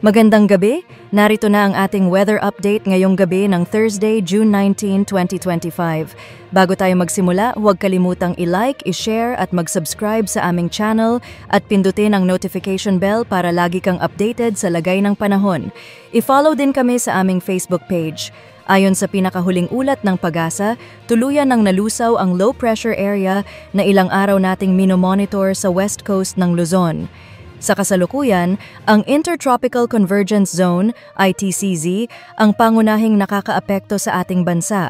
Magandang gabi, narito na ang ating weather update ngayong gabi ng Thursday, June 19, 2025. Bago tayo magsimula, huwag kalimutang i-like, i-share at mag-subscribe sa aming channel at pindutin ang notification bell para lagi kang updated sa lagay ng panahon. I-follow din kami sa aming Facebook page. Ayon sa pinakahuling ulat ng Pag-asa, tuluyan ng nalusaw ang low pressure area na ilang araw nating minomonitor sa west coast ng Luzon. Sa kasalukuyan, ang Intertropical Convergence Zone, ITCZ, ang pangunahing nakakaapekto sa ating bansa.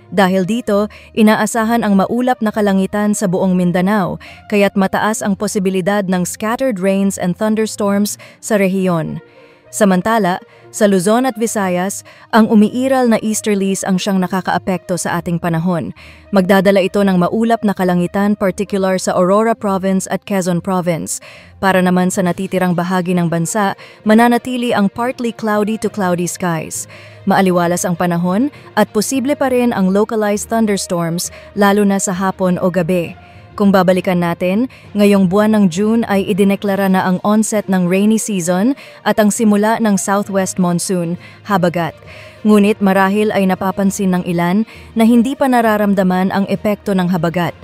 Dahil dito, inaasahan ang maulap na kalangitan sa buong Mindanao, kaya't mataas ang posibilidad ng scattered rains and thunderstorms sa rehiyon. Samantala, sa Luzon at Visayas, ang umiiral na easterlies ang siyang nakakaapekto sa ating panahon. Magdadala ito ng maulap na kalangitan particular sa Aurora Province at Quezon Province. Para naman sa natitirang bahagi ng bansa, mananatili ang partly cloudy to cloudy skies. Maaliwalas ang panahon at posible pa rin ang localized thunderstorms lalo na sa hapon o gabi. Kung babalikan natin, ngayong buwan ng June ay idineklara na ang onset ng rainy season at ang simula ng southwest monsoon, habagat. Ngunit marahil ay napapansin ng ilan na hindi pa nararamdaman ang epekto ng habagat.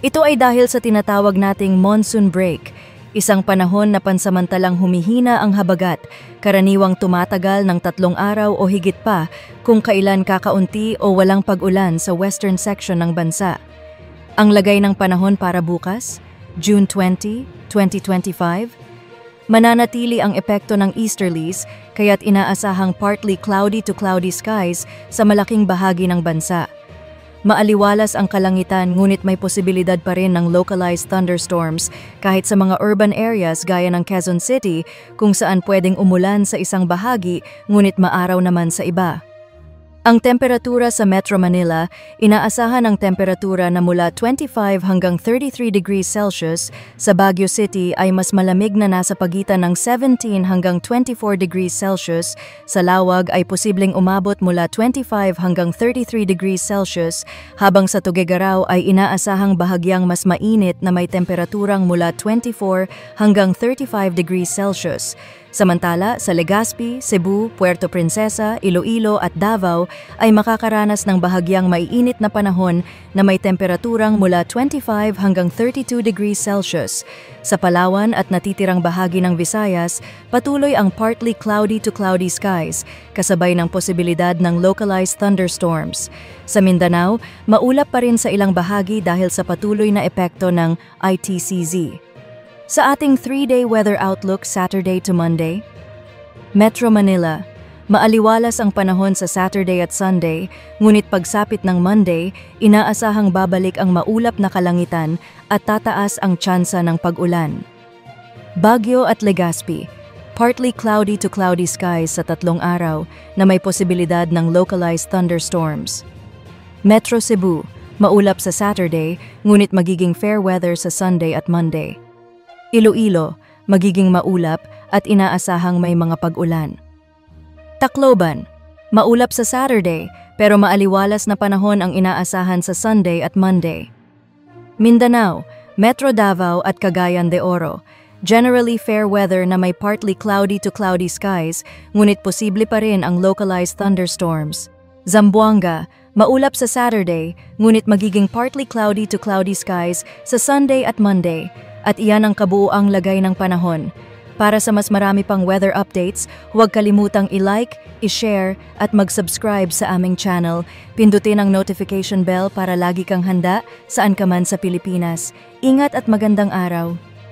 Ito ay dahil sa tinatawag nating monsoon break, isang panahon na pansamantalang humihina ang habagat, karaniwang tumatagal ng 3 araw o higit pa kung kailan kakaunti o walang pag-ulan sa western section ng bansa. Ang lagay ng panahon para bukas, June 20, 2025, mananatili ang epekto ng easterlies kaya't inaasahang partly cloudy to cloudy skies sa malaking bahagi ng bansa. Maaliwalas ang kalangitan ngunit may posibilidad pa rin ng localized thunderstorms kahit sa mga urban areas gaya ng Quezon City kung saan pwedeng umulan sa isang bahagi ngunit maaraw naman sa iba. Ang temperatura sa Metro Manila, inaasahan ang temperatura na mula 25 hanggang 33 degrees Celsius, sa Baguio City ay mas malamig na nasa pagitan ng 17 hanggang 24 degrees Celsius, sa Lawag ay posibleng umabot mula 25 hanggang 33 degrees Celsius, habang sa Tuguegarao ay inaasahang bahagyang mas mainit na may temperaturang mula 24 hanggang 35 degrees Celsius. Samantala, sa Legazpi, Cebu, Puerto Princesa, Iloilo at Davao ay makakaranas ng bahagyang maiinit na panahon na may temperaturang mula 25 hanggang 32 degrees Celsius. Sa Palawan at natitirang bahagi ng Visayas, patuloy ang partly cloudy to cloudy skies, kasabay ng posibilidad ng localized thunderstorms. Sa Mindanao, maulap pa rin sa ilang bahagi dahil sa patuloy na epekto ng ITCZ. Sa ating 3-day weather outlook Saturday to Monday, Metro Manila, maaliwalas ang panahon sa Saturday at Sunday, ngunit pagsapit ng Monday, inaasahang babalik ang maulap na kalangitan at tataas ang tsansa ng pag-ulan. Baguio at Legazpi, partly cloudy to cloudy skies sa 3 araw na may posibilidad ng localized thunderstorms. Metro Cebu, maulap sa Saturday, ngunit magiging fair weather sa Sunday at Monday. Iloilo, magiging maulap at inaasahang may mga pag-ulan. Tacloban, maulap sa Saturday pero maaliwalas na panahon ang inaasahan sa Sunday at Monday. Mindanao, Metro Davao at Cagayan de Oro, generally fair weather na may partly cloudy to cloudy skies ngunit posible pa rin ang localized thunderstorms. Zamboanga, maulap sa Saturday ngunit magiging partly cloudy to cloudy skies sa Sunday at Monday. At iyan ang kabuuang lagay ng panahon. Para sa mas marami pang weather updates, huwag kalimutang i-like, i-share at mag-subscribe sa aming channel. Pindutin ang notification bell para lagi kang handa saan ka man sa Pilipinas. Ingat at magandang araw!